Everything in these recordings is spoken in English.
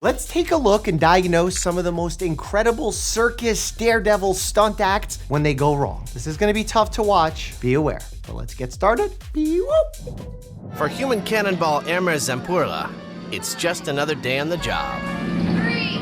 Let's take a look and diagnose some of the most incredible circus daredevil stunt acts when they go wrong. This is gonna be tough to watch, be aware. But let's get started. For human cannonball Ermer Zampurla, it's just another day on the job. 3, 2,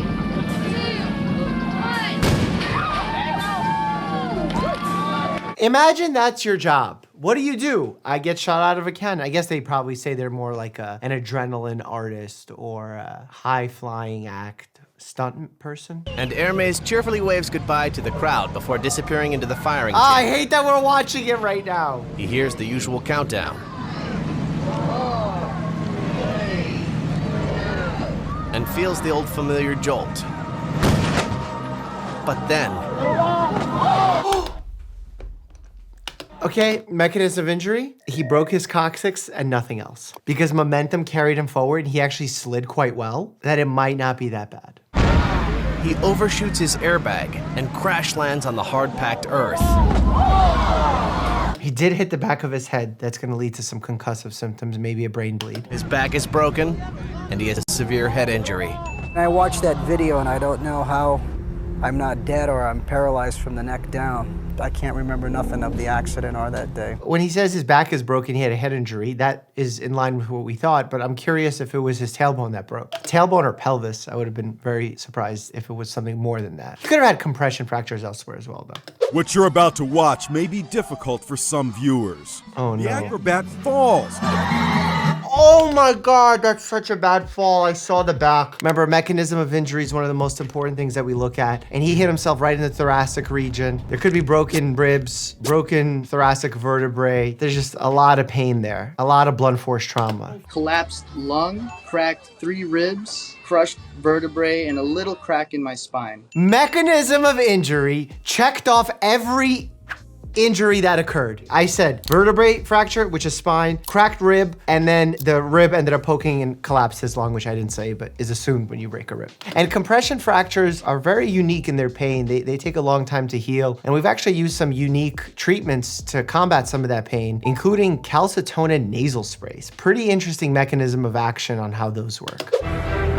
1. Imagine that's your job. What do? I get shot out of a cannon. I guess they probably say they're more like an adrenaline artist or a high-flying act stunt person. And Hermes cheerfully waves goodbye to the crowd before disappearing into the firing chamber. I hate that we're watching it right now. He hears the usual countdown. And feels the old familiar jolt. But then... Okay, mechanism of injury. He broke his coccyx and nothing else. Because momentum carried him forward and he actually slid quite well, that it might not be that bad. He overshoots his airbag and crash lands on the hard-packed earth. He did hit the back of his head. That's gonna lead to some concussive symptoms, maybe a brain bleed. His back is broken, and he has a severe head injury. I watched that video and I don't know how I'm not dead or I'm paralyzed from the neck down. I can't remember nothing of the accident or that day. When he says his back is broken, he had a head injury, that is in line with what we thought, but I'm curious if it was his tailbone that broke. Tailbone or pelvis, I would have been very surprised if it was something more than that. He could have had compression fractures elsewhere as well, though. What you're about to watch may be difficult for some viewers. Oh, no. The acrobat falls. Oh my God, that's such a bad fall. I saw the back. Remember, mechanism of injury is one of the most important things that we look at. And he hit himself right in the thoracic region. There could be broken ribs, broken thoracic vertebrae. There's just a lot of pain there. A lot of blunt force trauma. Collapsed lung, cracked 3 ribs, crushed vertebrae, and a little crack in my spine. Mechanism of injury, checked off every injury that occurred. I said vertebrae fracture, which is spine, cracked rib, and then the rib ended up poking and collapsed his lung, which I didn't say, but is assumed when you break a rib. And compression fractures are very unique in their pain. They take a long time to heal. And we've actually used some unique treatments to combat some of that pain, including calcitonin nasal sprays. Pretty interesting mechanism of action on how those work.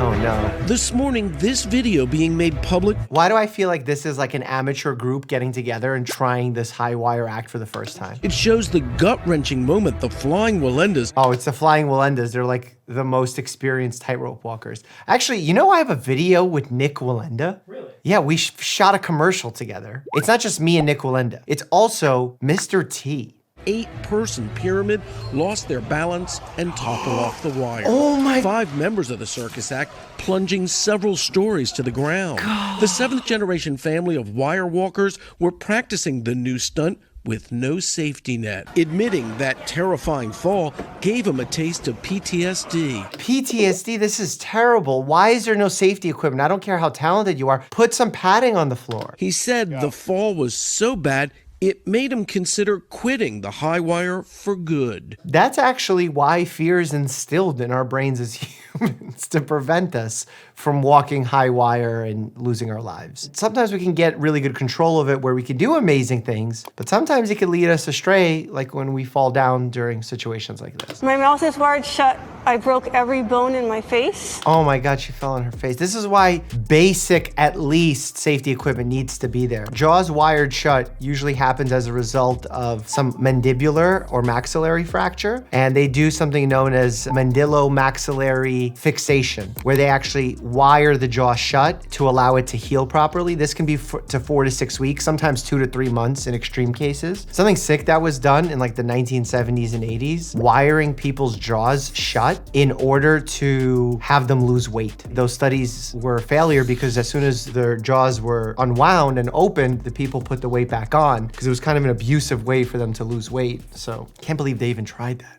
Oh no. This morning, this video being made public. Why do I feel like this is like an amateur group getting together and trying this high wire act for the first time? It shows the gut-wrenching moment the Flying Walendas. Oh, it's the Flying Walendas. They're like the most experienced tightrope walkers. Actually, you know I have a video with Nick Walenda? Really? Yeah, we shot a commercial together. It's not just me and Nick Walenda. It's also Mr. T. 8-person pyramid lost their balance and toppled off the wire. Oh my... 5 members of the circus act plunging several stories to the ground. The 7th-generation family of wire walkers were practicing the new stunt with no safety net, admitting that terrifying fall gave him a taste of PTSD. PTSD, this is terrible. Why is there no safety equipment? I don't care how talented you are. Put some padding on the floor. He said the fall was so bad it made him consider quitting the high wire for good. That's actually why fear is instilled in our brains as humans, to prevent us from walking high wire and losing our lives. Sometimes we can get really good control of it where we can do amazing things, but sometimes it can lead us astray, like when we fall down during situations like this. My mouth is wired shut. I broke every bone in my face. Oh my God, she fell on her face. This is why basic, at least, safety equipment needs to be there. Jaws wired shut usually happens as a result of some mandibular or maxillary fracture, and they do something known as mandibulomaxillary fixation, where they actually wire the jaw shut to allow it to heal properly. This can be to 4 to 6 weeks, sometimes 2 to 3 months in extreme cases. Something sick that was done in like the 1970s and 80s, wiring people's jaws shut in order to have them lose weight. Those studies were a failure because as soon as their jaws were unwound and opened, the people put the weight back on because it was kind of an abusive way for them to lose weight. So can't believe they even tried that.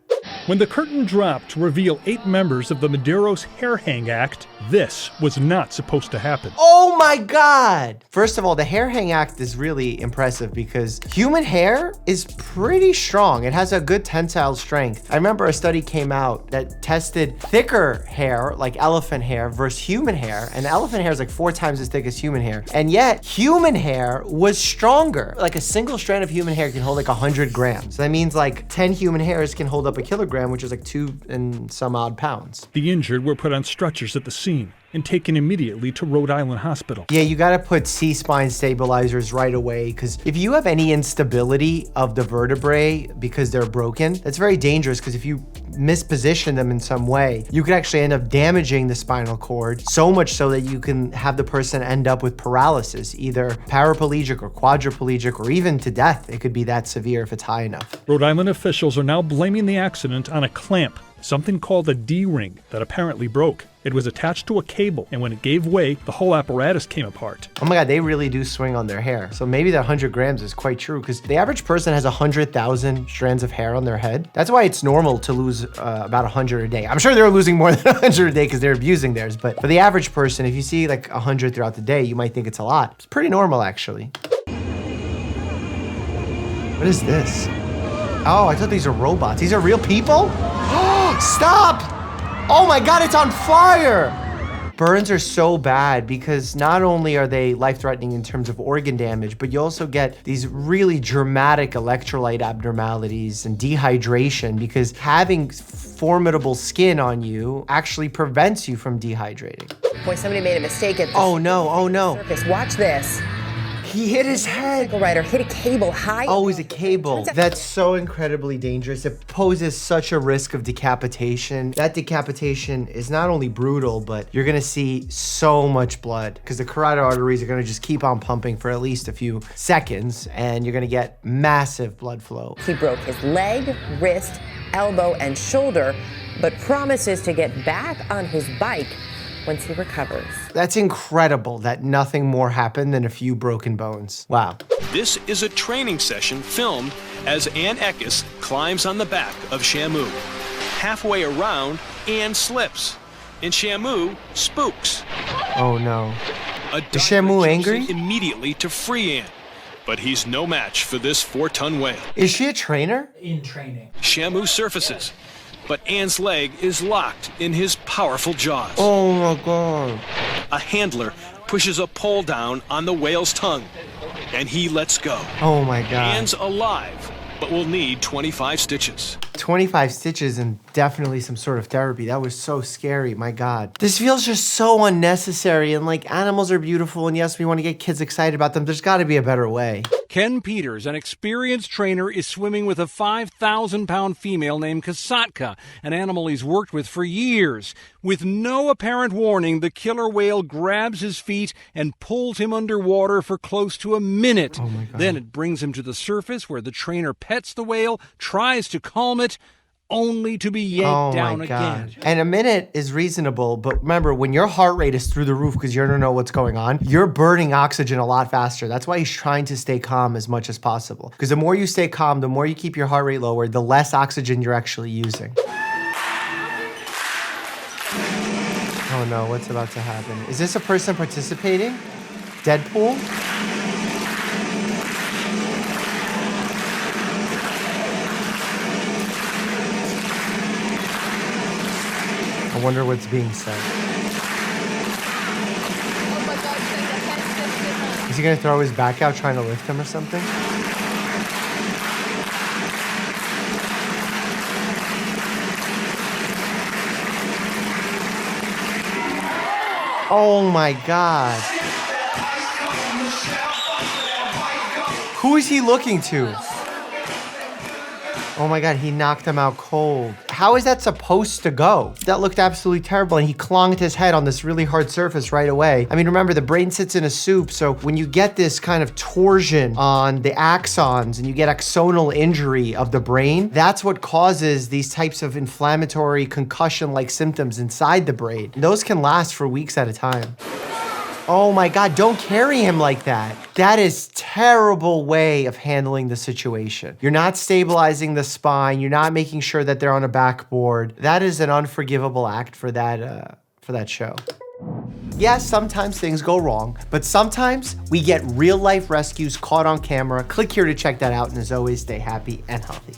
When the curtain dropped to reveal 8 members of the Medeiros Hair Hang Act, this was not supposed to happen. Oh my God! First of all, the hair hang act is really impressive because human hair is pretty strong. It has a good tensile strength. I remember a study came out that tested thicker hair, like elephant hair, versus human hair. And elephant hair is like 4 times as thick as human hair. And yet, human hair was stronger. Like a single strand of human hair can hold like 100 grams. So that means like 10 human hairs can hold up a kilogram, which is like 2 and some odd pounds. The injured were put on stretchers at the scene. and taken immediately to Rhode Island Hospital. Yeah, you gotta put C-spine stabilizers right away, because if you have any instability of the vertebrae because they're broken, that's very dangerous, because if you misposition them in some way, you could actually end up damaging the spinal cord, so much so that you can have the person end up with paralysis, either paraplegic or quadriplegic, or even to death. It could be that severe if it's high enough. Rhode Island officials are now blaming the accident on a clamp, something called a D-ring, that apparently broke. It was attached to a cable, and when it gave way, the whole apparatus came apart. Oh my God, they really do swing on their hair. So maybe that 100 grams is quite true, because the average person has 100,000 strands of hair on their head. That's why it's normal to lose about 100 a day. I'm sure they're losing more than 100 a day because they're abusing theirs, but for the average person, if you see like 100 throughout the day, you might think it's a lot. It's pretty normal, actually. What is this? Oh, I thought these are robots. These are real people? Stop! Oh my God, it's on fire! Burns are so bad because not only are they life-threatening in terms of organ damage, but you also get these really dramatic electrolyte abnormalities and dehydration, because having formidable skin on you actually prevents you from dehydrating. Boy, somebody made a mistake at the Oh no, oh no. Circus. Watch this. He hit his head. The rider hit a cable high. Oh, it's a cable. That's so incredibly dangerous. It poses such a risk of decapitation. That decapitation is not only brutal, but you're gonna see so much blood, because the carotid arteries are gonna just keep on pumping for at least a few seconds, and you're gonna get massive blood flow. He broke his leg, wrist, elbow, and shoulder, but promises to get back on his bike once he recovers. That's incredible that nothing more happened than a few broken bones. Wow. This is a training session filmed as Ann Eckes climbs on the back of Shamu. Halfway around, Ann slips, and Shamu spooks. Oh no. Is Shamu angry? Immediately to free Ann, but he's no match for this 4-ton whale. Is she a trainer? In training. Shamu surfaces, but Ann's leg is locked in his powerful jaws. Oh my God. A handler pushes a pole down on the whale's tongue, and he lets go. Oh my God. Ann's alive, but will need 25 stitches. 25 stitches and definitely some sort of therapy. That was so scary, my God. This feels just so unnecessary, and like, animals are beautiful, and yes, we want to get kids excited about them. There's gotta be a better way. Ken Peters, an experienced trainer, is swimming with a 5,000-pound female named Kasatka, an animal he's worked with for years. With no apparent warning, the killer whale grabs his feet and pulls him underwater for close to a minute. Oh my God. Then it brings him to the surface where the trainer pets the whale, tries to calm it, only to be yanked down again. And a minute is reasonable, but remember, when your heart rate is through the roof because you don't know what's going on, you're burning oxygen a lot faster. That's why he's trying to stay calm as much as possible. Because the more you stay calm, the more you keep your heart rate lower, the less oxygen you're actually using. Oh no, what's about to happen? Is this a person participating? Deadpool? I wonder what's being said. Is he gonna throw his back out trying to lift him or something? Oh my God. Who is he looking to? Oh my God, he knocked him out cold. How is that supposed to go? That looked absolutely terrible, and he clonked his head on this really hard surface right away. I mean, remember, the brain sits in a soup, so when you get this kind of torsion on the axons and you get axonal injury of the brain, that's what causes these types of inflammatory concussion-like symptoms inside the brain. Those can last for weeks at a time. Oh my God, don't carry him like that. That is a terrible way of handling the situation. You're not stabilizing the spine. You're not making sure that they're on a backboard. That is an unforgivable act for that show. Yes, sometimes things go wrong, but sometimes we get real life rescues caught on camera. Click here to check that out, and as always, stay happy and healthy.